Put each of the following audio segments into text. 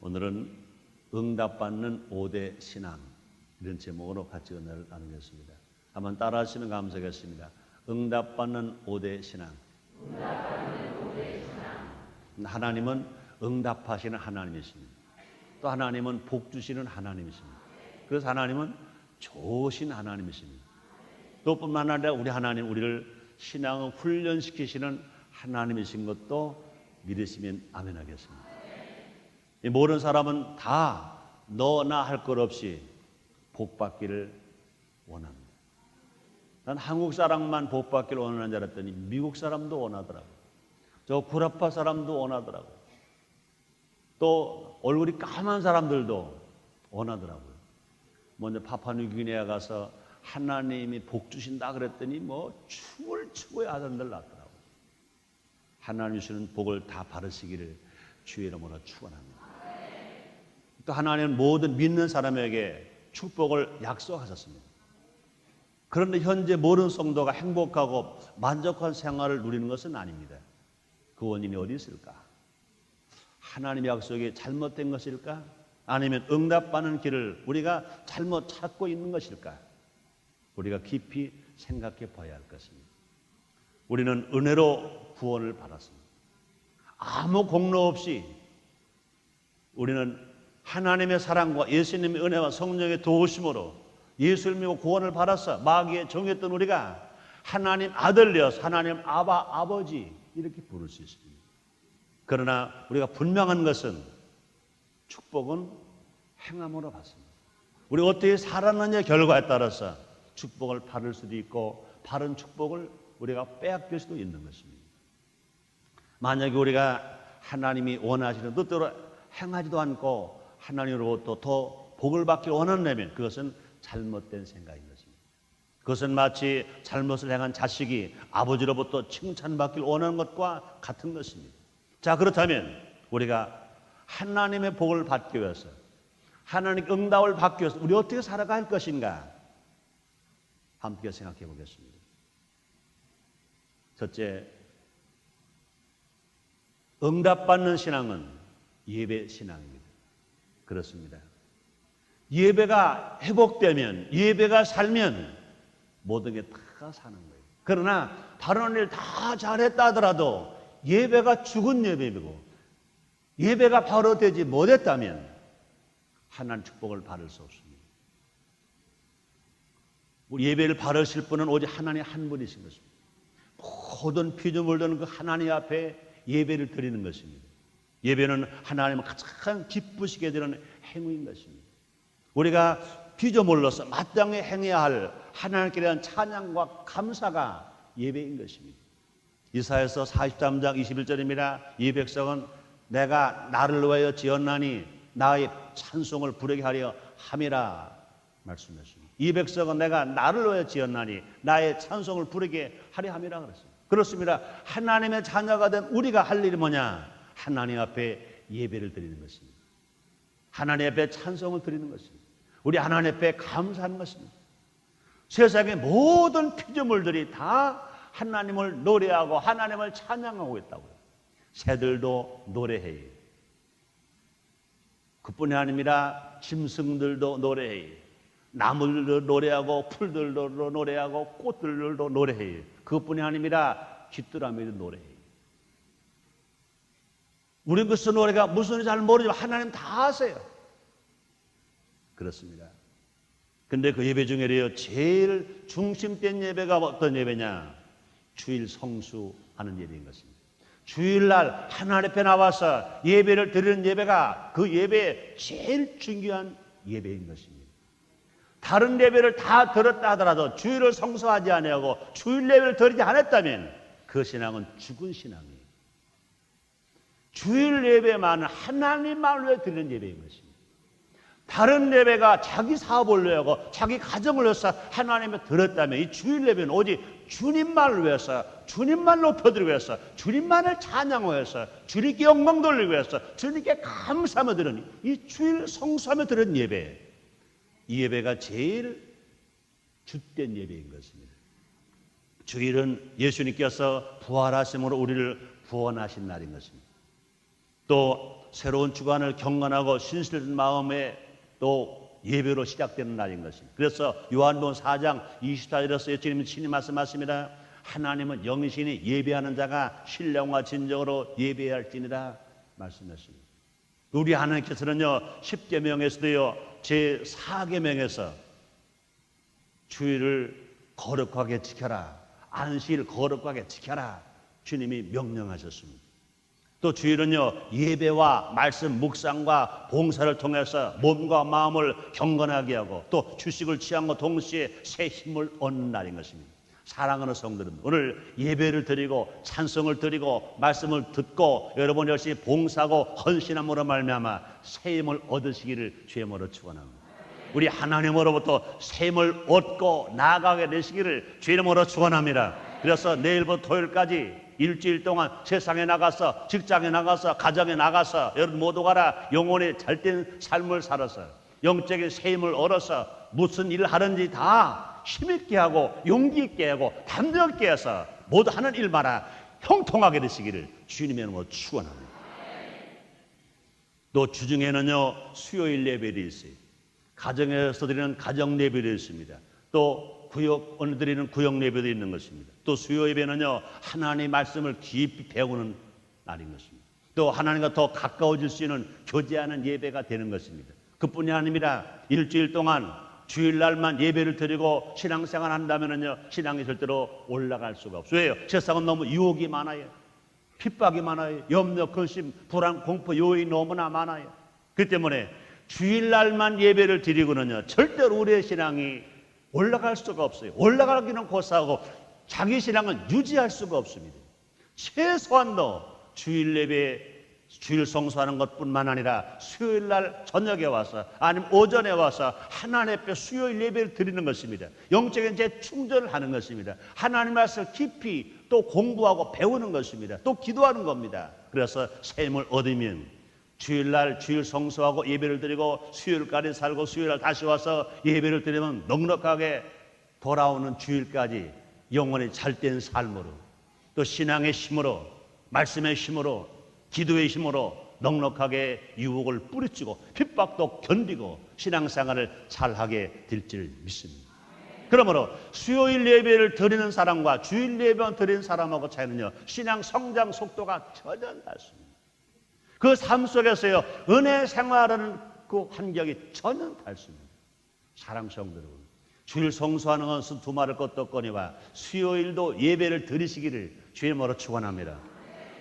오늘은 응답받는 5대 신앙, 이런 제목으로 같이 은혜를 나누겠습니다. 한번 따라하시면 감사하겠습니다. 응답받는 5대 신앙. 하나님은 응답하시는 하나님이십니다. 또 하나님은 복 주시는 하나님이십니다. 그래서 하나님은 좋으신 하나님이십니다. 또 뿐만 아니라 우리 하나님, 우리를 신앙을 훈련시키시는 하나님이신 것도 믿으시면 아멘 하겠습니다. 이 모든 사람은 다 너나 할 것 없이 복 받기를 원합니다. 난 한국 사람만 복 받기를 원하는 줄 알았더니 미국 사람도 원하더라고요. 저 구라파 사람도 원하더라고요. 또 얼굴이 까만 사람들도 원하더라고요. 먼저 파푸아뉴기니아 가서 하나님이 복 주신다 그랬더니 뭐 춤을 추고의 아들들 낳더라고요. 하나님 주시는 복을 다 받으시기를 주의 이름으로 축원합니다. 또 하나님은 모든 믿는 사람에게 축복을 약속하셨습니다. 그런데 현재 모든 성도가 행복하고 만족한 생활을 누리는 것은 아닙니다. 그 원인이 어디 있을까? 하나님의 약속이 잘못된 것일까? 아니면 응답받는 길을 우리가 잘못 찾고 있는 것일까? 우리가 깊이 생각해 봐야 할 것입니다. 우리는 은혜로 구원을 받았습니다. 아무 공로 없이 우리는 하나님의 사랑과 예수님의 은혜와 성령의 도우심으로 예수를 믿고 구원을 받아서 마귀에 정했던 우리가 하나님 아들 되어서 하나님 아버지 이렇게 부를 수 있습니다. 그러나 우리가 분명한 것은 축복은 행함으로 받습니다. 우리가 어떻게 살았느냐의 결과에 따라서 축복을 받을 수도 있고 바른 축복을 우리가 빼앗길 수도 있는 것입니다. 만약에 우리가 하나님이 원하시는 뜻대로 행하지도 않고 하나님으로부터 더 복을 받기 원한다면 그것은 잘못된 생각인 것입니다. 그것은 마치 잘못을 행한 자식이 아버지로부터 칭찬받기를 원하는 것과 같은 것입니다. 자, 그렇다면 우리가 하나님의 복을 받기 위해서 하나님 응답을 받기 위해서 우리 어떻게 살아갈 것인가 함께 생각해 보겠습니다. 첫째, 응답받는 신앙은 예배 신앙입니다. 그렇습니다. 예배가 회복되면, 예배가 살면 모든 게 다 사는 거예요. 그러나 다른 일 다 잘했다 하더라도 예배가 죽은 예배이고 예배가 바로 되지 못했다면 하나님 축복을 받을 수 없습니다. 우리 예배를 받으실 분은 오직 하나님 한 분이신 것입니다. 모든 피조물들은 그 하나님 앞에 예배를 드리는 것입니다. 예배는 하나님을 가장 기쁘시게 되는 행위인 것입니다. 우리가 피조물로서 마땅히 행해야 할 하나님께 대한 찬양과 감사가 예배인 것입니다. 이사야서 43장 21절입니다. 이 백성은 내가 나를 위하여 지었나니 나의 찬송을 부르게 하려 함이라 말씀하십니다. 이 백성은 내가 나를 위하여 지었나니 나의 찬송을 부르게 하려 함이라 그랬습니다. 그렇습니다. 하나님의 자녀가 된 우리가 할 일이 뭐냐? 하나님 앞에 예배를 드리는 것입니다. 하나님 앞에 찬송을 드리는 것입니다. 우리 하나님 앞에 감사하는 것입니다. 세상의 모든 피조물들이 다 하나님을 노래하고 하나님을 찬양하고 있다고요. 새들도 노래해요. 그뿐이 아닙니다. 짐승들도 노래해요. 나무들도 노래하고 풀들도 노래하고 꽃들도 노래해요. 그뿐이 아닙니다. 깃두라미도 노래해요. 우리 그 노래가 무슨 잘 모르지만 하나님 다 아세요. 그렇습니다. 근데 그 예배 중에 제일 중심된 예배가 어떤 예배냐? 주일 성수하는 예배인 것입니다. 주일날 하나님 앞에 나와서 예배를 드리는 예배가 그 예배의 제일 중요한 예배인 것입니다. 다른 예배를 다 들었다 하더라도 주일을 성수하지 아니하고 주일 예배를 드리지 않았다면 그 신앙은 죽은 신앙이에요. 주일 예배만은 하나님만을 위해 드리는 예배인 것입니다. 다른 예배가 자기 사업을 위하고 자기 가정을 위해서 하나님을 드렸다면 이 주일 예배는 오직 주님만을 위해서 주님만 높여드리기 위해서 주님만을 찬양하기 위해서 주님께 영광 돌리기 위해서 주님께 감사하며 드리는 이 주일 성수하며 드리는 예배, 이 예배가 제일 주된 예배인 것입니다. 주일은 예수님께서 부활하심으로 우리를 구원하신 날인 것입니다. 또 새로운 주간을 경건하고 신실한 마음에 또 예배로 시작되는 날인 것입니다. 그래서 요한복음 4장 24절에서 예수님이 친히 말씀하십니다. 하나님은 영이시니 예배하는 자가 신령과 진정으로 예배할지니라 말씀하십니다. 우리 하나님께서는요 10계명에서도요 제4계명에서 주일을 거룩하게 지켜라, 안식일 거룩하게 지켜라 주님이 명령하셨습니다. 또 주일은요 예배와 말씀 묵상과 봉사를 통해서 몸과 마음을 경건하게 하고 또 휴식을 취함과 동시에 새 힘을 얻는 날인 것입니다. 사랑하는 성도들, 오늘 예배를 드리고 찬송을 드리고 말씀을 듣고 여러분 열심히 봉사하고 헌신함으로 말미암아 새 힘을 얻으시기를 주의 이름으로 축원합니다. 우리 하나님으로부터 새 힘을 얻고 나아가게 되시기를 주의 이름으로 축원합니다. 그래서 내일부터 토요일까지 일주일 동안 세상에 나가서 직장에 나가서 가정에 나가서 여러분 모두가 영혼의 잘된 삶을 살아서 영적인 새 힘을 얻어서 무슨 일을 하든지 다 힘있게 하고 용기 있게 하고 담력 있게 해서 모두 하는 일마다 형통하게 되시기를 주님의 이름으로 축원합니다. 또 주중에는요 수요일 예배도 있어요. 가정에서 드리는 가정 예배도 있습니다. 또 구역 오늘 드리는 구역 예배도 있는 것입니다. 또 수요 예배는요 하나님의 말씀을 깊이 배우는 날인 것입니다. 또 하나님과 더 가까워질 수 있는 교제하는 예배가 되는 것입니다. 그뿐이 아닙니다. 일주일 동안 주일날만 예배를 드리고 신앙생활 한다면은요 신앙이 절대로 올라갈 수가 없어요. 왜요? 세상은 너무 유혹이 많아요. 핍박이 많아요. 염려, 근심, 불안, 공포, 요인이 너무나 많아요. 그 때문에 주일날만 예배를 드리고는요 절대로 우리의 신앙이 올라갈 수가 없어요. 올라가기는 고사하고 자기 신앙은 유지할 수가 없습니다. 최소한도 주일 예배, 주일 성수하는 것뿐만 아니라 수요일날 저녁에 와서 아니면 오전에 와서 하나님 앞에 수요일 예배를 드리는 것입니다. 영적인 재충전을 하는 것입니다. 하나님 말씀을 깊이 또 공부하고 배우는 것입니다. 또 기도하는 겁니다. 그래서 새 힘을 얻으면 주일날 주일 성수하고 예배를 드리고 수요일까지 살고 수요일날 다시 와서 예배를 드리면 넉넉하게 돌아오는 주일까지 영원히 잘된 삶으로 또 신앙의 힘으로 말씀의 힘으로 기도의 힘으로 넉넉하게 유혹을 뿌리치고 핍박도 견디고 신앙생활을 잘하게 될 줄 믿습니다. 그러므로 수요일 예배를 드리는 사람과 주일 예배만 드리는 사람하고 차이는요 신앙 성장 속도가 전혀 다릅니다. 그 삶 속에서요 은혜 생활하는 그 환경이 전혀 다릅니다. 사랑 성도 여러분, 주일 성수하는 것은 두말할 것도 없거니와 수요일도 예배를 드리시기를 주의 이름으로 축원합니다.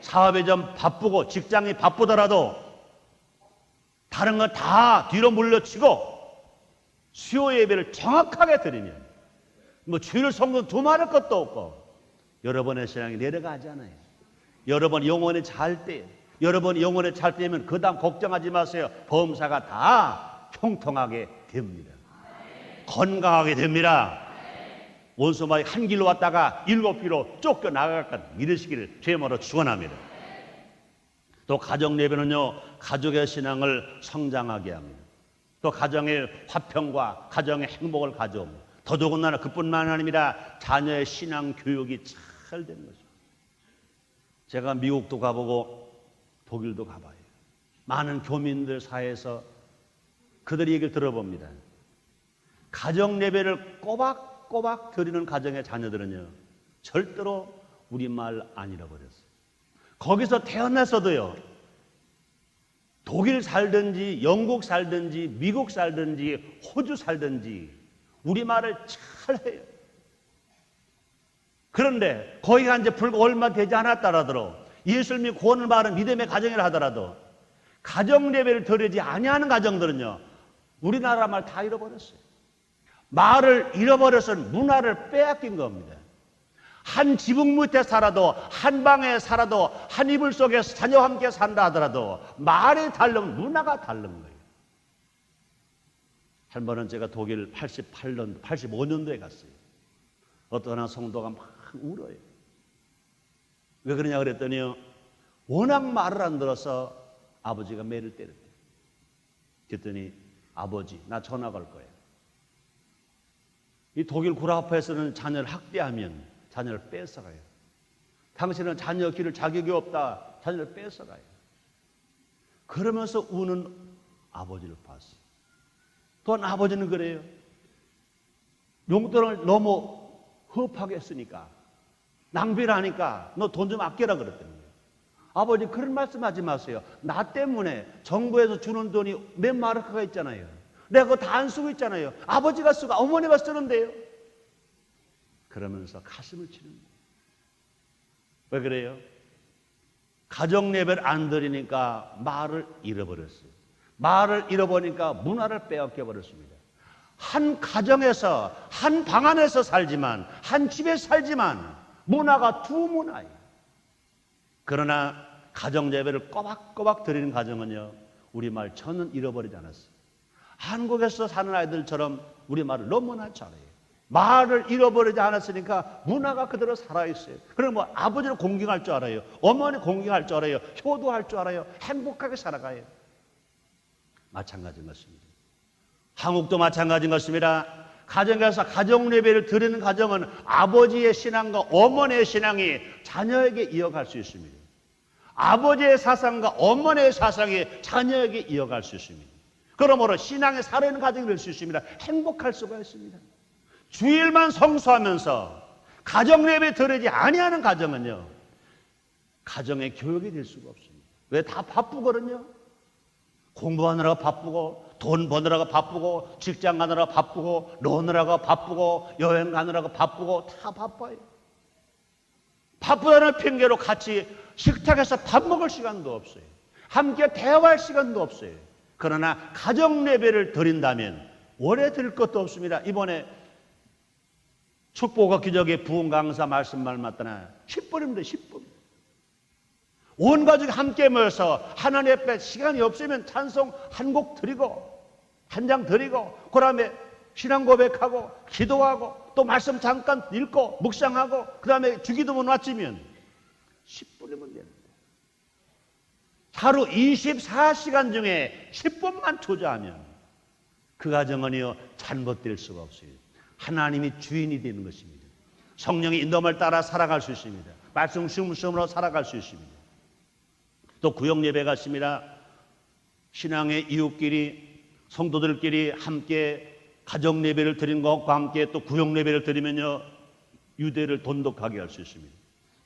사업이 좀 바쁘고 직장이 바쁘더라도 다른 거 다 뒤로 물려치고 수요 예배를 정확하게 드리면 뭐 주일 성수는 두말할 것도 없고 여러분의 신앙이 내려가잖아요. 여러분 영혼이 잘 때, 여러분이 영혼이 잘 때면 그 다음 걱정하지 마세요. 범사가 다 형통하게 됩니다. 건강하게 됩니다. 원수마이 한 길로 왔다가 7길로 쫓겨 나가까 이르시기를 주의 이름으로 축원합니다. 또 가정 예배는요 가족의 신앙을 성장하게 합니다. 또 가정의 화평과 가정의 행복을 가져옵니다. 더더군다나 그뿐만 아닙니다. 자녀의 신앙 교육이 잘 되는 거죠. 제가 미국도 가보고 독일도 가봐요. 많은 교민들 사이에서 그들의 얘기를 들어봅니다. 가정 예배를 꼬박꼬박 드리는 가정의 자녀들은요 절대로 우리말 안 잃어버렸어요. 거기서 태어나서도요 독일 살든지 영국 살든지 미국 살든지 호주 살든지 우리말을 잘 해요. 그런데 거기가 이제 불과 얼마 되지 않았더라도 예수님이 구원을 받은 믿음의 가정이라 하더라도 가정 예배를 드리지 아니하는 가정들은요 우리나라 말 다 잃어버렸어요. 말을 잃어버려서 문화를 빼앗긴 겁니다. 한 지붕 밑에 살아도 한 방에 살아도 한 이불 속에서 자녀와 함께 산다 하더라도 말이 다르면 문화가 다른 거예요. 한 번은 제가 독일 85년도에 갔어요. 어떤 하나 성도가 막 울어요. 왜 그러냐 그랬더니요 워낙 말을 안 들어서 아버지가 매를 때렸대요. 그랬더니 아버지 나 전화 걸 거예요. 이 독일 구라파에서는 자녀를 학대하면 자녀를 뺏어가요. 당신은 자녀 기를 자격이 없다. 자녀를 뺏어가요. 그러면서 우는 아버지를 봤어요. 또한 아버지는 그래요. 용돈을 너무 허업하게 했으니까, 낭비를 하니까 너 돈 좀 아껴라 그랬더니, 아버지 그런 말씀하지 마세요. 나 때문에 정부에서 주는 돈이 몇 마르크가 있잖아요. 내가 그거 다 안 쓰고 있잖아요. 아버지가 쓰고 어머니가 쓰는데요. 그러면서 가슴을 치는 거예요. 왜 그래요? 가정 예배를 안 드리니까 말을 잃어버렸어요. 말을 잃어버리니까 문화를 빼앗겨 버렸습니다. 한 가정에서, 한 방 안에서 살지만, 한 집에 살지만 문화가 두 문화예요. 그러나 가정 예배를 꼬박꼬박 드리는 가정은요, 우리말 저는 잃어버리지 않았어요. 한국에서 사는 아이들처럼 우리말을 너무나 잘해요. 말을 잃어버리지 않았으니까 문화가 그대로 살아있어요. 그럼 뭐 아버지를 공경할 줄 알아요. 어머니 공경할 줄 알아요. 효도할 줄 알아요. 행복하게 살아가요. 마찬가지인 것입니다. 한국도 마찬가지인 것입니다. 가정에서 가정 예배를 드리는 가정은 아버지의 신앙과 어머니의 신앙이 자녀에게 이어갈 수 있습니다. 아버지의 사상과 어머니의 사상이 자녀에게 이어갈 수 있습니다. 그러므로 신앙에 살아있는 가정이 될 수 있습니다. 행복할 수가 있습니다. 주일만 성수하면서 가정 예배 드리지 아니하는 가정은요, 가정의 교육이 될 수가 없습니다. 왜? 다 바쁘거든요. 공부하느라고 바쁘고, 돈 버느라고 바쁘고, 직장 가느라고 바쁘고, 노느라고 바쁘고, 여행 가느라고 바쁘고, 다 바빠요. 바쁘다는 핑계로 같이 식탁에서 밥 먹을 시간도 없어요. 함께 대화할 시간도 없어요. 그러나 가정 예배를 드린다면 오래 드릴 것도 없습니다. 이번에 축복과 기적의 부흥 강사 말씀만 맞다나 10분입니다. 10분. 온 가족이 함께 모여서 하나님 앞에 시간이 없으면 찬송 한 곡 드리고, 한 장 드리고, 그 다음에 신앙 고백하고, 기도하고, 또 말씀 잠깐 읽고, 묵상하고, 그 다음에 주기도문 마치면 10분이면 됩니다. 하루 24시간 중에 10분만 투자하면 그 가정은요, 잘못될 수가 없어요. 하나님이 주인이 되는 것입니다. 성령의 인도함을 따라 살아갈 수 있습니다. 말씀 숨으로 살아갈 수 있습니다. 또 구역 예배가 있습니다. 신앙의 이웃끼리, 성도들끼리 함께 가정 예배를 드린 것과 함께 또 구역 예배를 드리면요, 유대를 돈독하게 할 수 있습니다.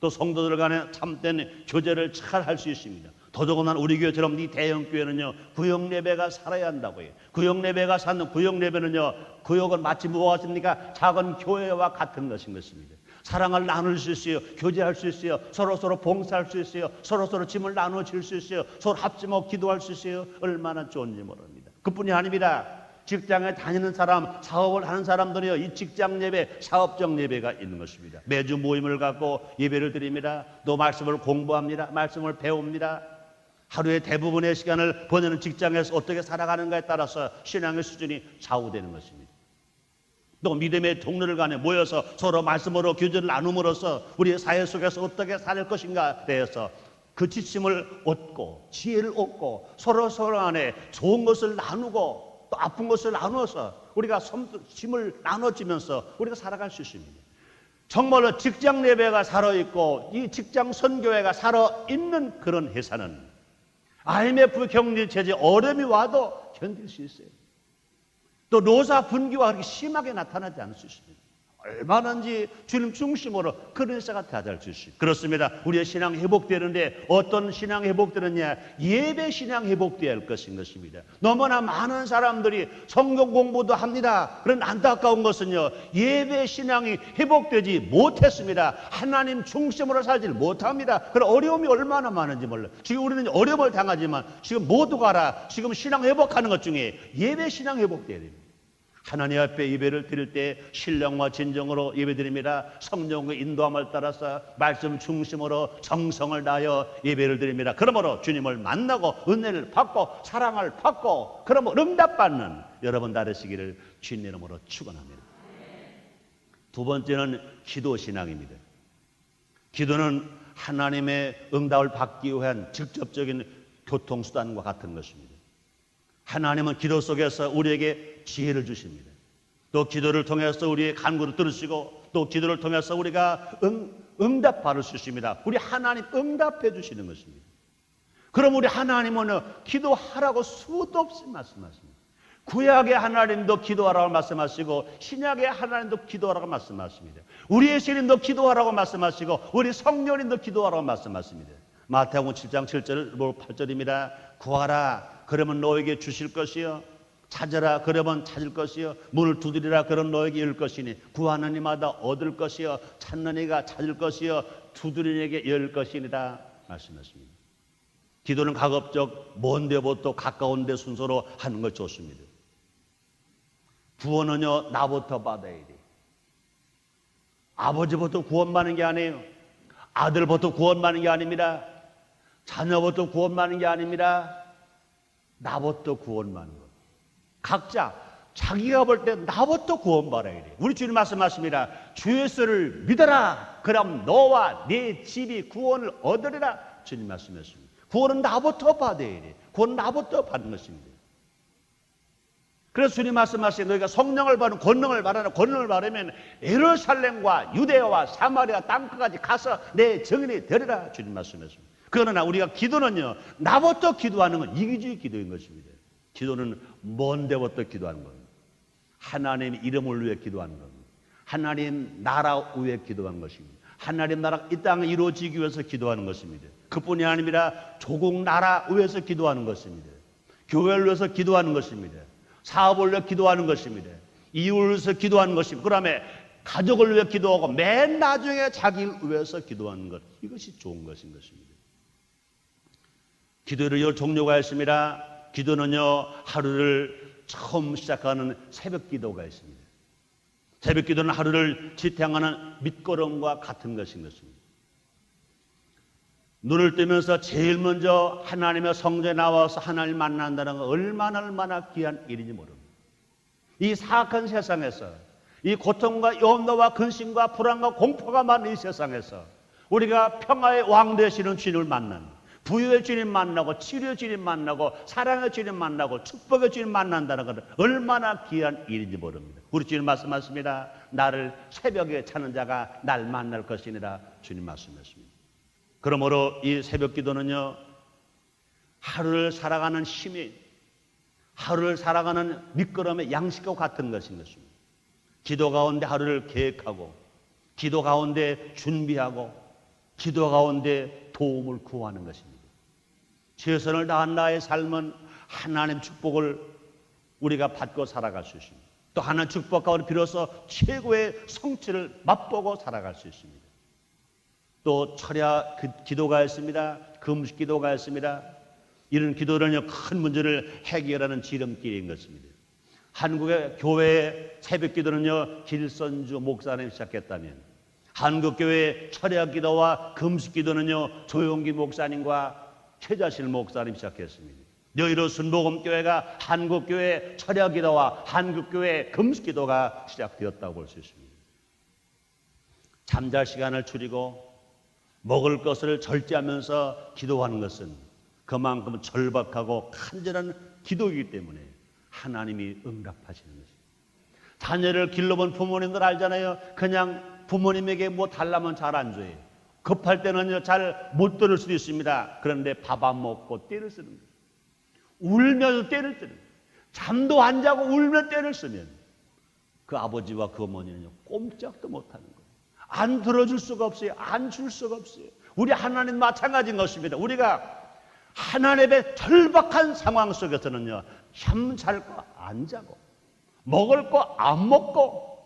또 성도들 간에 참된 교제를 잘 할 수 있습니다. 더더군다나 우리 교회처럼 이 대형 교회는요, 구역 예배가 살아야 한다고 해요. 구역 예배가 사는 구역 예배는요, 구역은 마치 무엇입니까? 작은 교회와 같은 것인 것입니다. 사랑을 나눌 수 있어요. 교제할 수 있어요. 서로서로 봉사할 수 있어요. 서로서로 짐을 나눠줄 수 있어요. 서로 합심하고 기도할 수 있어요. 얼마나 좋은지 모릅니다. 그뿐이 아닙니다. 직장에 다니는 사람, 사업을 하는 사람들이요, 이 직장 예배, 사업적 예배가 있는 것입니다. 매주 모임을 갖고 예배를 드립니다. 또 말씀을 공부합니다. 말씀을 배웁니다. 하루의 대부분의 시간을 보내는 직장에서 어떻게 살아가는가에 따라서 신앙의 수준이 좌우되는 것입니다. 또 믿음의 동료들 간에 모여서 서로 말씀으로 교제를 나눔으로써 우리의 사회 속에서 어떻게 살 것인가에 대해서 그 지침을 얻고 지혜를 얻고 서로 안에 좋은 것을 나누고 또 아픈 것을 나누어서 우리가 짐을 나눠지면서 우리가 살아갈 수 있습니다. 정말로 직장 예배가 살아있고 이 직장 선교회가 살아있는 그런 회사는 IMF 경제 체제 어려움이 와도 견딜 수 있어요. 또 노사 분기와 그렇게 심하게 나타나지 않을 수 있습니다. 얼마든지 주님 중심으로 그런 회사가 되어질 수 있습니다. 그렇습니다. 우리의 신앙 회복되는데 어떤 신앙 회복되느냐? 예배 신앙 회복되어야 할 것인 것입니다. 너무나 많은 사람들이 성경 공부도 합니다. 그런 안타까운 것은요, 예배 신앙이 회복되지 못했습니다. 하나님 중심으로 살지 못합니다. 그런 어려움이 얼마나 많은지 몰라요. 지금 우리는 어려움을 당하지만 지금 모두가 지금 신앙 회복하는 것 중에 예배 신앙 회복되어야 됩니다. 하나님 앞에 예배를 드릴 때 신령과 진정으로 예배드립니다. 성령의 인도함을 따라서 말씀 중심으로 정성을 다하여 예배를 드립니다. 그러므로 주님을 만나고 은혜를 받고 사랑을 받고 그러므로 응답받는 여러분 되시기를 주님 이름으로 축원합니다. 두 번째는 기도신앙입니다. 기도는 하나님의 응답을 받기 위한 직접적인 교통수단과 같은 것입니다. 하나님은 기도 속에서 우리에게 지혜를 주십니다. 또 기도를 통해서 우리의 간구를 들으시고 또 기도를 통해서 우리가 응답 받을 수 있습니다. 우리 하나님 응답해 주시는 것입니다. 그럼 우리 하나님은 기도하라고 수도 없이 말씀하십니다. 구약의 하나님도 기도하라고 말씀하시고 신약의 하나님도 기도하라고 말씀하십니다. 우리의 신님도 기도하라고 말씀하시고 우리 성령님도 기도하라고 말씀하십니다. 마태복음 7장 7절 8절입니다. 구하라 그러면 너에게 주실 것이요 찾으라 그러면 찾을 것이요 문을 두드리라 그러면 너에게 열 것이니 구하는 이마다 얻을 것이요 찾는 이가 찾을 것이요 두드리는 이에게 열 것이니라 말씀하십니다. 기도는 가급적 먼 데부터 가까운 데 순서로 하는 것 좋습니다. 구원은요 나부터 받아야 돼. 아버지부터 구원받는 게 아니에요. 아들부터 구원받는 게 아닙니다. 자녀부터 구원받는 게 아닙니다. 나부터 구원받는 것. 각자 자기가 볼 때 나부터 구원받아야 돼. 우리 주님 말씀하십니다. 주 예수를 믿어라. 그럼 너와 네 집이 구원을 얻으리라. 주님 말씀하십니다. 구원은 나부터 받아야 돼. 구원은 나부터 받는 것입니다. 그래서 주님 말씀하시는 너희가 성령을 받는 권능을 받으면 권능을 받으면 예루살렘과 유대와 사마리아 땅끝까지 가서 내 증인이 되리라. 주님 말씀하십니다. 그러나 우리가 기도는요 나부터 기도하는 건 이기주의 기도인 것입니다. 기도는 먼 데부터 기도하는 겁니다. 하나님 이름을 위해 기도하는 겁니다. 하나님 나라 위해 기도하는 것입니다. 하나님 나라가 이 땅에 이루어지기 위해서 기도하는 것입니다. 그뿐이 아니라 조국 나라 위해서 기도하는 것입니다. 교회를 위해서 기도하는 것입니다. 사업을 위해 기도하는 것입니다. 이웃을 위해서 기도하는 것입니다. 그 다음에 가족을 위해 기도하고 맨 나중에 자기를 위해서 기도하는 것, 이것이 좋은 것인 것입니다. 기도를 열 종류가 있습니다. 기도는요 하루를 처음 시작하는 새벽 기도가 있습니다. 새벽 기도는 하루를 지탱하는 밑거름과 같은 것인 것입니다. 눈을 뜨면서 제일 먼저 하나님의 성전에 나와서 하나님을 만난다는 건 얼마나 귀한 일인지 모릅니다. 이 사악한 세상에서 이 고통과 염려와 근심과 불안과 공포가 많은 이 세상에서 우리가 평화의 왕 되시는 주님을 만나는 부유의 주님 만나고 치료의 주님 만나고 사랑의 주님 만나고 축복의 주님 만난다는 것은 얼마나 귀한 일인지 모릅니다. 우리 주님 말씀하십니다. 나를 새벽에 찾는 자가 날 만날 것이니라. 주님 말씀하십니다. 그러므로 이 새벽 기도는요 하루를 살아가는 힘이 하루를 살아가는 밑거름의 양식과 같은 것인 것입니다. 기도 가운데 하루를 계획하고 기도 가운데 준비하고 기도 가운데 도움을 구하는 것입니다. 최선을 다한 나의 삶은 하나님 축복을 우리가 받고 살아갈 수 있습니다. 또 하나님 축복 가운데 비로소 최고의 성취를 맛보고 살아갈 수 있습니다. 또 철야 기도가 있습니다. 금식 기도가 있습니다. 이런 기도는요 큰 문제를 해결하는 지름길인 것입니다. 한국의 교회의 새벽 기도는요 길선주 목사님이 시작했다면 한국교회의 철야 기도와 금식 기도는요 조용기 목사님과 최자실 목사님이 시작했습니다. 여의도 순복음교회가 한국교회 철야 기도와 한국교회 금식 기도가 시작되었다고 볼 수 있습니다. 잠잘 시간을 줄이고 먹을 것을 절제하면서 기도하는 것은 그만큼 절박하고 간절한 기도이기 때문에 하나님이 응답하시는 것입니다. 자녀를 길러본 부모님들 알잖아요. 그냥 부모님에게 뭐 달라면 잘 안 줘요. 급할 때는요 잘 못 들을 수도 있습니다. 그런데 밥 안 먹고 떼를 쓰는 거예요. 울면서 떼를 쓰는 거예요. 잠도 안 자고 울며 떼를 쓰면 그 아버지와 그 어머니는요 꼼짝도 못하는 거예요. 안 들어줄 수가 없어요. 안 줄 수가 없어요. 우리 하나님 마찬가지인 것입니다. 우리가 하나님의 절박한 상황 속에서는요 잠 잘 거 안 자고 먹을 거 안 먹고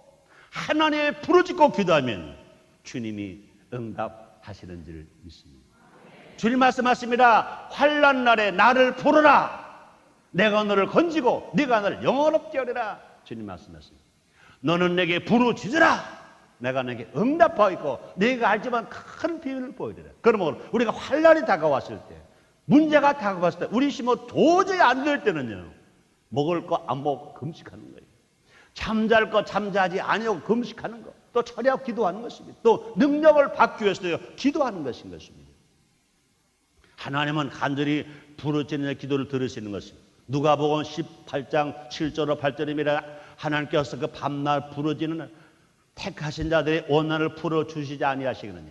하나님의 부르짖고 기도하면 주님이 응답하시는 줄 믿습니다. 주님 말씀하십니다. 환난 날에 나를 부르라. 내가 너를 건지고 네가 나를 영원롭게 하리라. 주님 말씀하십니다. 너는 내게 부르짖으라. 내가 내게 응답하겠고 네가 알지만 큰 비밀을 보여드리라. 그러면 우리가 환난이 다가왔을 때 문제가 다가왔을 때 우리 힘은 도저히 안 될 때는요 먹을 거 안 먹고 금식하는 거예요. 잠잘 거 잠자지 아니하고 금식하는 거, 또 철야 기도하는 것입니다. 또 능력을 받기 위해서요 기도하는 것인 것입니다. 하나님은 간절히 부르짖는 기도를 들으시는 것입니다. 누가복음 18장 7절로 8절입니다. 하나님께서 그 밤낮 부르짖는 택하신 자들의 원한을 풀어주시지 아니하시겠느냐.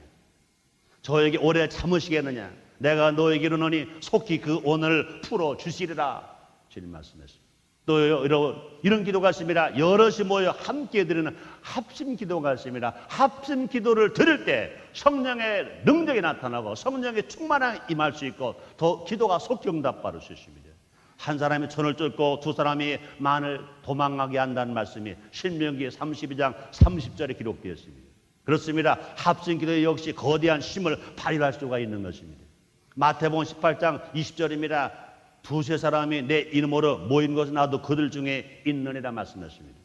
저에게 오래 참으시겠느냐. 내가 너에게 이르노니 속히 그 오늘 풀어주시리라. 주님 말씀했습니다. 또 이런 기도가 있습니다. 여럿이 모여 함께 드리는 합심 기도가 있습니다. 합심 기도를 드릴 때 성령의 능력이 나타나고 성령의 충만함이 임할 수 있고 더 기도가 속히 응답받을 수 있습니다. 한 사람이 천을 쫓고 두 사람이 만을 도망가게 한다는 말씀이 신명기 32장 30절에 기록되어 있습니다. 그렇습니다. 합심 기도 역시 거대한 힘을 발휘할 수가 있는 것입니다. 마태복음 18장 20절입니다. 두세 사람이 내 이름으로 모인 것은 나도 그들 중에 있느니라 말씀하십니다.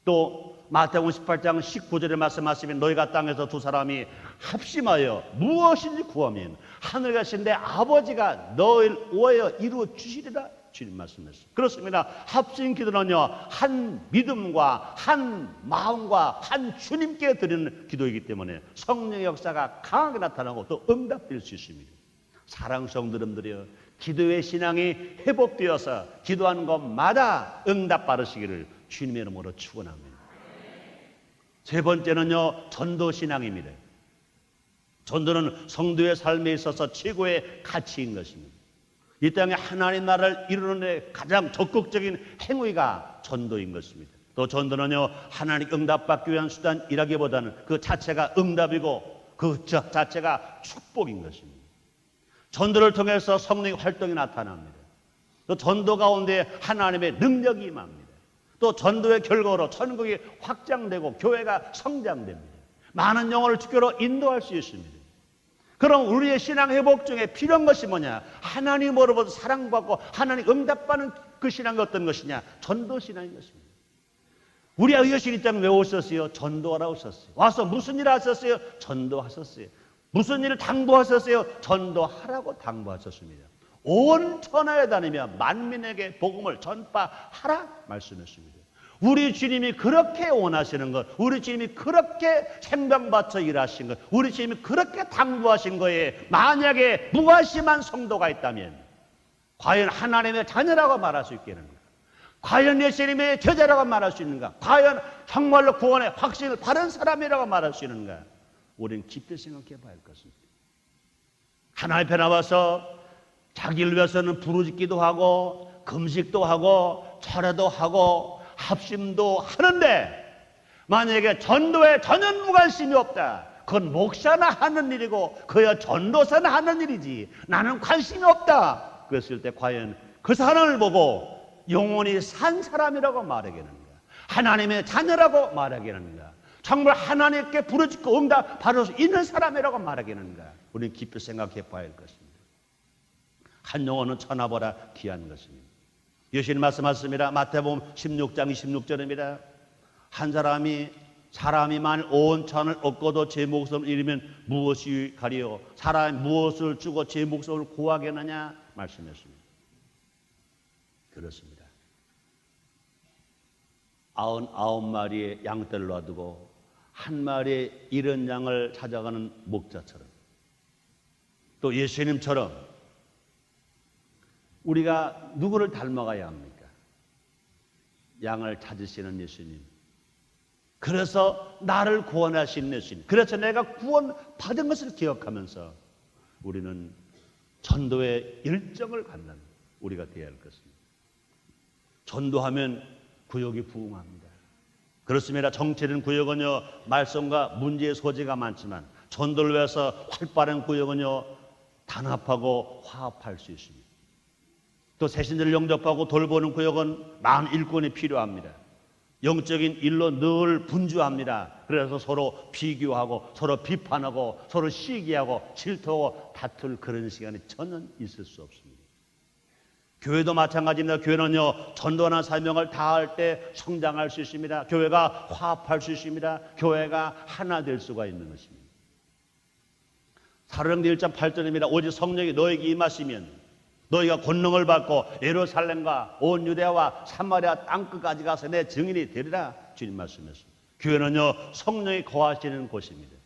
또 마태복음 18장 19절에 말씀하시면 너희가 땅에서 두 사람이 합심하여 무엇인지 구하면 하늘 가신 내 아버지가 너희를 위하여 이루어 주시리라. 주님 말씀하셨습니다. 그렇습니다. 합심 기도는요, 한 믿음과 한 마음과 한 주님께 드리는 기도이기 때문에 성령의 역사가 강하게 나타나고 또 응답될 수 있습니다. 사랑하는 성도님들이여, 기도의 신앙이 회복되어서 기도하는 것마다 응답 받으시기를 주님의 이름으로 축원합니다. 세 번째는요, 전도 신앙입니다. 전도는 성도의 삶에 있어서 최고의 가치인 것입니다. 이 땅에 하나님 나라를 이루는 데 가장 적극적인 행위가 전도인 것입니다. 또 전도는요, 하나님 응답받기 위한 수단이라기보다는 그 자체가 응답이고 그 자체가 축복인 것입니다. 전도를 통해서 성령의 활동이 나타납니다. 또 전도 가운데 하나님의 능력이 임합니다. 또 전도의 결과로 천국이 확장되고 교회가 성장됩니다. 많은 영혼을 주교로 인도할 수 있습니다. 그럼 우리의 신앙 회복 중에 필요한 것이 뭐냐? 하나님으로부터 사랑받고 하나님 응답받는 그 신앙이 어떤 것이냐? 전도 신앙인 것입니다. 우리 의여신 입장 왜 오셨어요? 전도하라고 오셨어요. 와서 무슨 일 하셨어요? 전도하셨어요. 무슨 일을 당부하셨어요? 전도하라고 당부하셨습니다. 온 천하에 다니며 만민에게 복음을 전파하라 말씀했습니다. 우리 주님이 그렇게 원하시는 것, 우리 주님이 그렇게 생명 바쳐 일하신 것, 우리 주님이 그렇게 당부하신 거에 만약에 무관심한 성도가 있다면 과연 하나님의 자녀라고 말할 수 있겠는가? 과연 예수님의 제자라고 말할 수 있는가? 과연 정말로 구원의 확신을 바른 사람이라고 말할 수 있는가? 우리는 깊이 생각해 봐야 할 것입니다. 하나님 앞에 나와서 자기를 위해서는 부르짖기도 하고 금식도 하고 철회도 하고 합심도 하는데 만약에 전도에 전혀 무관심이 없다. 그건 목사나 하는 일이고 그야 전도사나 하는 일이지 나는 관심이 없다. 그랬을 때 과연 그 사람을 보고 영원히 산 사람이라고 말하겠는가? 하나님의 자녀라고 말하겠는가? 정말 하나님께 부르짖고 응답 받을 수 있는 사람이라고 말하겠는가? 우리는 깊이 생각해 봐야 할 것입니다. 한 영혼은 천하보다 귀한 것입니다. 예수님 말씀하셨습니다. 마태복음 16장 26절입니다. 한 사람이 만일 온 천을 얻고도 제 목숨을 잃으면 무엇이 가리요? 사람이 무엇을 주고 제 목숨을 구하겠느냐? 말씀했습니다. 그렇습니다. 99마리의 양떼를 놔두고 한 마리의 잃은 양을 찾아가는 목자처럼 또 예수님처럼 우리가 누구를 닮아가야 합니까? 양을 찾으시는 예수님. 그래서 나를 구원하신 예수님. 그래서 내가 구원받은 것을 기억하면서 우리는 전도의 일정을 갖는 우리가 되어야 할 것입니다. 전도하면 구역이 부흥합니다. 그렇습니다. 정체된 구역은요, 말썽과 문제의 소지가 많지만 전도를 위해서 활발한 구역은요, 단합하고 화합할 수 있습니다. 또 새신들을 영접하고 돌보는 구역은 많은 일꾼이 필요합니다. 영적인 일로 늘 분주합니다. 그래서 서로 비교하고 서로 비판하고 서로 시기하고 질투하고 다툴 그런 시간이 전혀 있을 수 없습니다. 교회도 마찬가지입니다. 교회는요, 전도나 사명을 다할 때 성장할 수 있습니다. 교회가 화합할 수 있습니다. 교회가 하나 될 수가 있는 것입니다. 사도행전 1장 8절입니다. 오직 성령이 너에게 임하시면 너희가 권능을 받고 예루살렘과 온 유대와 사마리아 땅끝까지 가서 내 증인이 되리라. 주님 말씀했습니다. 교회는요, 성령이 거하시는 곳입니다.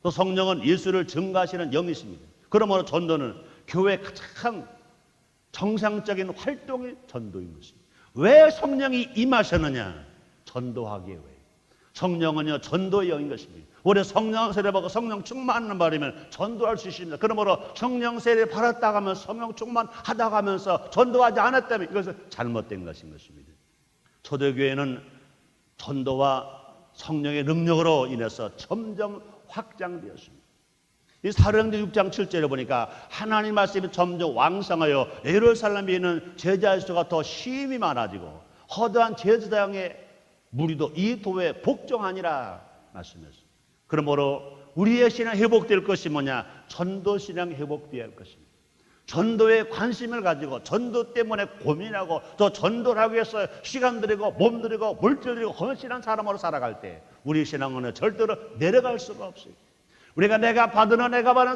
또 성령은 예수를 증거하시는 영이십니다. 그러므로 전도는 교회의 가장 정상적인 활동이 전도인 것입니다. 왜 성령이 임하셨느냐? 전도하기에 왜? 성령은요 전도의 영인 것입니다. 우리 성령 세례받고 성령 충만하는 말이면 전도할 수 있습니다. 그러므로 성령 세례 받았다 가면 성령 충만하다 가면서 전도하지 않았다면 이것은 잘못된 것인 것입니다. 초대교회는 전도와 성령의 능력으로 인해서 점점 확장되었습니다. 이 사도행전 6장 7절에 보니까 하나님 말씀이 점점 왕성하여 예루살렘에 있는 제자의 수가 더 심히 많아지고 허다한 제사장의 무리도 이 도에 복종하니라 말씀했습니다. 그러므로 우리의 신앙 회복될 것이 뭐냐? 전도 신앙 회복되어야 할 것입니다. 전도에 관심을 가지고 전도 때문에 고민하고 또 전도를 하기 위해서 시간 들이고 몸 들이고 물질 들이고 헌신한 사람으로 살아갈 때 우리 신앙은 절대로 내려갈 수가 없어요. 우리가 내가 받은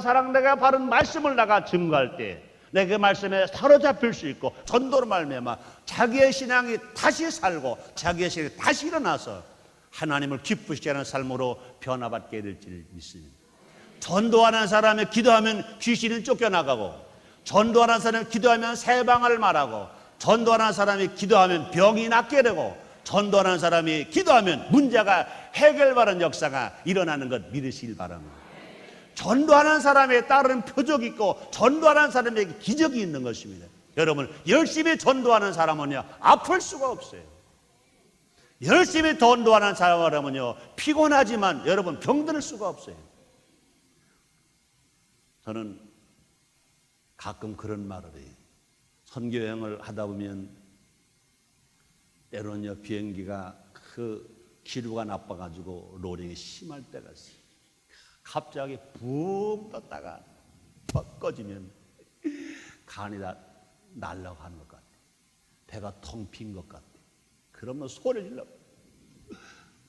사랑, 내가 받은 말씀을 나가 증거할 때 내 그 말씀에 사로잡힐 수 있고 전도로 말미암아 자기의 신앙이 다시 살고 자기의 신앙이 다시 일어나서 하나님을 기쁘시게 하는 삶으로 변화받게 될지 믿습니다. 전도하는 사람이 기도하면 귀신이 쫓겨나가고, 전도하는 사람이 기도하면 새 방을 말하고, 전도하는 사람이 기도하면 병이 낫게 되고, 전도하는 사람이 기도하면 문제가 해결받는 역사가 일어나는 것 믿으시길 바랍니다. 전도하는 사람에 따르는 표적이 있고 전도하는 사람에게 기적이 있는 것입니다. 여러분, 열심히 전도하는 사람은요 아플 수가 없어요. 열심히 전도하는 사람은요 피곤하지만 여러분 병들 수가 없어요. 저는 가끔 그런 말을 해요. 선교여행을 하다 보면 때로는요 비행기가 그 기류가 나빠가지고 로링이 심할 때가 있어요. 갑자기 붕 떴다가 꺼지면 간이 다 날아가는 것 같아. 배가 텅 빈 것 같아. 그러면 소리를 질러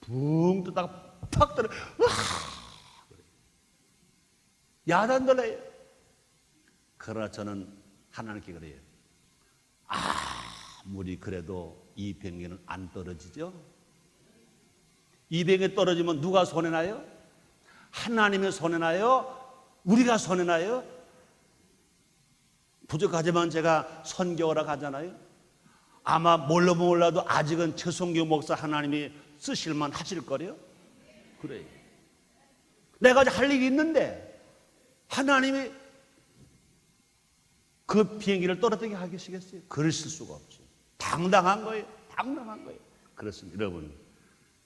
붕 떴다가 팍 떨어 야단들어요. 그러나 저는 하나님께 그래요. 아무리 그래도 이 비행기는 안 떨어지죠. 이 비행기 떨어지면 누가 손해나요? 하나님이 손해나요? 우리가 손해나요? 부족하지만 제가 선교하러 가잖아요. 아마 몰라도 아직은 최성규 목사 하나님이 쓰실만 하실 거래요. 그래요. 내가 할 일이 있는데 하나님이 그 비행기를 떨어뜨리게 하시겠어요? 그러실 수가 없어요. 당당한 거예요. 당당한 거예요. 그렇습니다.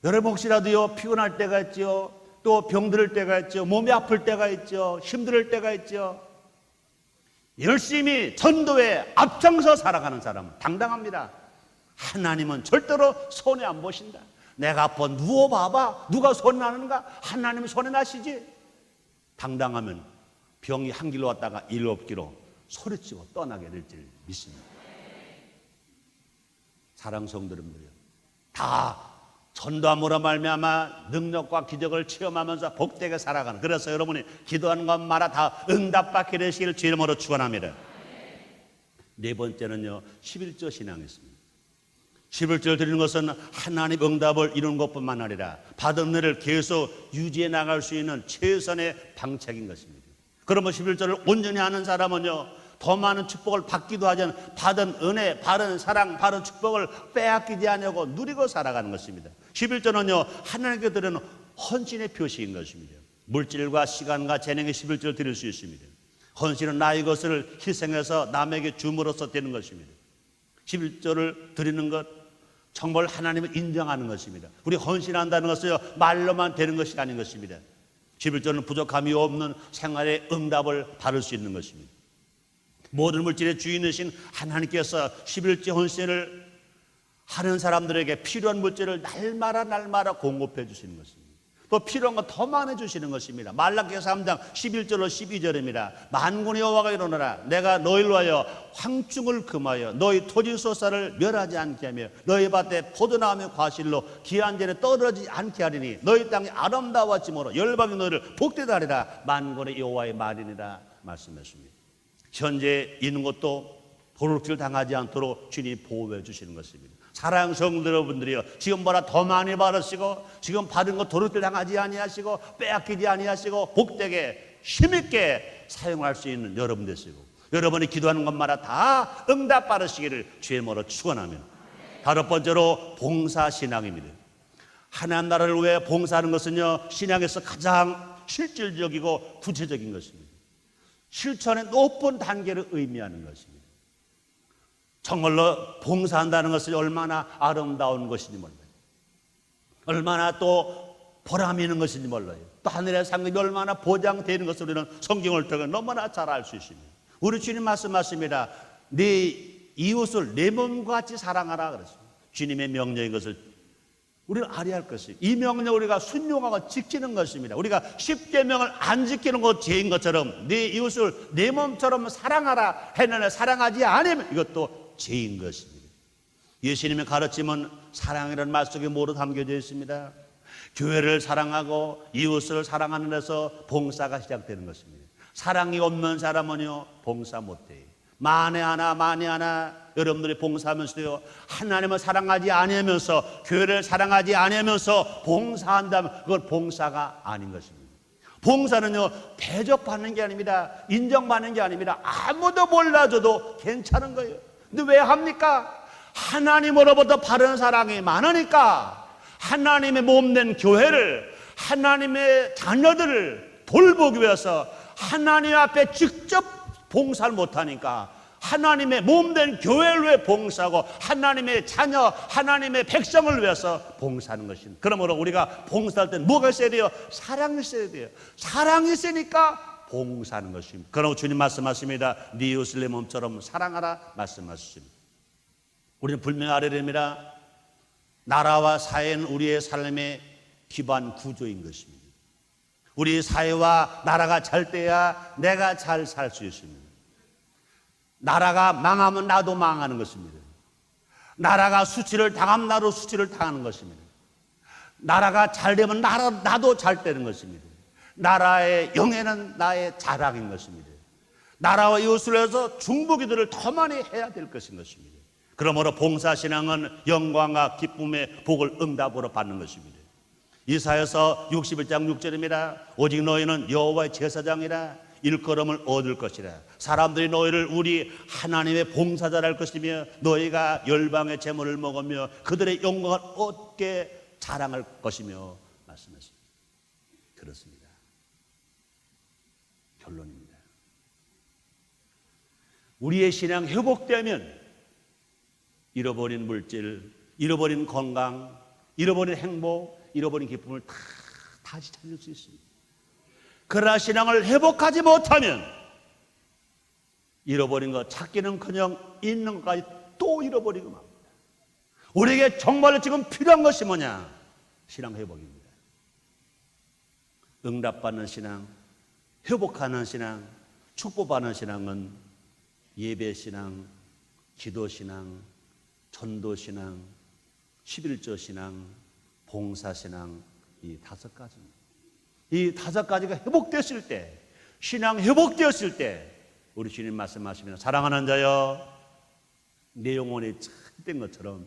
여러분 혹시라도요 피곤할 때가 있죠. 또 병들 때가 있죠. 몸이 아플 때가 있죠. 힘들 때가 있죠. 열심히 전도에 앞장서 살아가는 사람은 당당합니다. 하나님은 절대로 손해 안 보신다. 내가 아파 누워봐봐. 누가 손해나는가? 하나님은 손해나시지. 당당하면 병이 한 길로 왔다가 7길로 소리치고 떠나게 될 줄 믿습니다. 사랑 성도님들이요, 다 전도함으로 말미암아 능력과 기적을 체험하면서 복되게 살아가는, 그래서 여러분이 기도하는 것마다 다 응답받게 되시기를 주의 이름으로 축원합니다. 네 번째는요 11조 신앙이었습니다. 11조를 드리는 것은 하나님 응답을 이루는 것뿐만 아니라 받은 은혜를 계속 유지해 나갈 수 있는 최선의 방책인 것입니다. 그러면 11조를 온전히 하는 사람은요 더 많은 축복을 받기도 하지 않은 받은 은혜, 받은 사랑, 받은 축복을 빼앗기지 않으려고 누리고 살아가는 것입니다. 11조는요 하나님께 드리는 헌신의 표시인 것입니다. 물질과 시간과 재능의 11조를 드릴 수 있습니다. 헌신은 나의 것을 희생해서 남에게 줌으로써 되는 것입니다. 11조를 드리는 것 정말 하나님을 인정하는 것입니다. 우리 헌신한다는 것은 말로만 되는 것이 아닌 것입니다. 11조는 부족함이 없는 생활의 응답을 받을 수 있는 것입니다. 모든 물질의 주인이신 하나님께서 11조 헌신을 하는 사람들에게 필요한 물질을 날마다 공급해 주시는 것입니다. 또 필요한 거 더 많이 주시는 것입니다. 말라기서 3장 11절로 12절입니다. 만군의 여호와가 이르노라, 내가 너희를 위하여 황충을 금하여 너희 토지 소사를 멸하지 않게 하며 너희 밭에 포도나무의 과실로 기한 전에 떨어지지 않게 하리니 너희 땅이 아름다워짐으로 열방이 너희를 복되다 하리라. 만군의 여호와의 말이니라 말씀했습니다. 현재 있는 것도 도둑질 당하지 않도록 주님이 보호해 주시는 것입니다. 사랑하는 성도 여러분들이요, 지금보다 더 많이 받으시고 지금 받은 것 도둑질 당하지 아니하시고 빼앗기지 아니하시고 복되게 힘있게 사용할 수 있는 여러분 되시고, 여러분이 기도하는 것마다 다 응답 받으시기를 주의 이름으로 축원하며, 다섯 번째로 봉사신앙입니다. 하나님 나라를 위해 봉사하는 것은요, 신앙에서 가장 실질적이고 구체적인 것입니다. 실천의 높은 단계를 의미하는 것입니다. 정말로 봉사한다는 것이 얼마나 아름다운 것인지 몰라요. 얼마나 또 보람 있는 것인지 몰라요. 또 하늘의 상급이 얼마나 보장되는 것을 우리는 성경을 통해 너무나 잘 알 수 있습니다. 우리 주님 말씀하십니다. 네 이웃을 내 몸과 같이 사랑하라 그랬습니다. 주님의 명령인 것을 우리는 알아야 할 것이에요. 이 명령 우리가 순종하고 지키는 것입니다. 우리가 십계명을 안 지키는 것 죄인 것처럼 네 이웃을 내 몸처럼 사랑하라 했는데 사랑하지 않으면 이것도 죄인 것입니다. 예수님의 가르침은 사랑이라는 말 속에 뭐로 담겨져 있습니다. 교회를 사랑하고 이웃을 사랑하는 데서 봉사가 시작되는 것입니다. 사랑이 없는 사람은요 봉사 못해요. 만에 하나 여러분들이 봉사하면서요 하나님을 사랑하지 않으면서 교회를 사랑하지 않으면서 봉사한다면 그건 봉사가 아닌 것입니다. 봉사는요 대접받는 게 아닙니다. 인정받는 게 아닙니다. 아무도 몰라줘도 괜찮은 거예요. 근데 왜 합니까? 하나님으로부터 바른 사랑이 많으니까 하나님의 몸된 교회를 하나님의 자녀들을 돌보기 위해서 하나님 앞에 직접 봉사를 못하니까 하나님의 몸된 교회를 위해 봉사하고 하나님의 자녀, 하나님의 백성을 위해서 봉사하는 것입니다. 그러므로 우리가 봉사할 때는 뭐가 있어야 돼요? 사랑이 있어야 돼요. 사랑이 있으니까 봉사하는 것입니다. 그러므로 주님 말씀하십니다. 네 이웃을 내 몸처럼 사랑하라 말씀하십니다. 우리는 분명히 알아야 됩니다. 나라와 사회는 우리의 삶의 기반 구조인 것입니다. 우리 사회와 나라가 잘 돼야 내가 잘 살 수 있습니다. 나라가 망하면 나도 망하는 것입니다. 나라가 수치를 당하면 나도 수치를 당하는 것입니다. 나라가 잘 되면 나도 잘 되는 것입니다. 나라의 영예는 나의 자랑인 것입니다. 나라와 이웃을 위해서 중보기도를 더 많이 해야 될 것인 것입니다. 그러므로 봉사신앙은 영광과 기쁨의 복을 응답으로 받는 것입니다. 이사야서 61장 6절입니다. 오직 너희는 여호와의 제사장이라 일컬음을 얻을 것이라. 사람들이 너희를 우리 하나님의 봉사자라 할 것이며 너희가 열방의 재물을 먹으며 그들의 영광을 얻게 자랑할 것이며 말씀하십니다. 그렇습니다. 결론입니다. 우리의 신앙 회복되면 잃어버린 물질, 잃어버린 건강, 잃어버린 행복, 잃어버린 기쁨을 다시 찾을 수 있습니다. 그러나 신앙을 회복하지 못하면 잃어버린 것 찾기는커녕 있는 것까지 또 잃어버리고 맙니다. 우리에게 정말로 지금 필요한 것이 뭐냐? 신앙 회복입니다. 응답받는 신앙, 회복하는 신앙, 축복받는 신앙은 예배 신앙, 기도 신앙, 전도 신앙, 11조 신앙, 봉사 신앙, 이 5가지입니다. 이 5가지가 회복됐을 때, 신앙 회복되었을 때 우리 주님 말씀하시면 사랑하는 자여 내 영혼이 참된 것처럼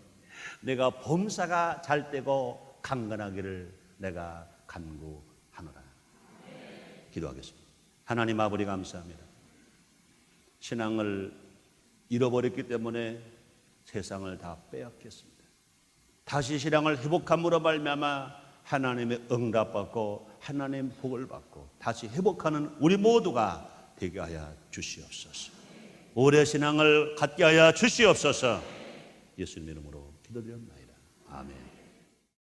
내가 범사가 잘 되고 강건하기를 내가 간구하노라. 기도하겠습니다. 하나님 아버지 감사합니다. 신앙을 잃어버렸기 때문에 세상을 다 빼앗겼습니다. 다시 신앙을 회복함으로 말미암아 하나님의 응답받고 하나님의 복을 받고 다시 회복하는 우리 모두가 되게 하여 주시옵소서. 오래 신앙을 갖게 하여 주시옵소서. 예수님 이름으로 기도드립니다. 아멘.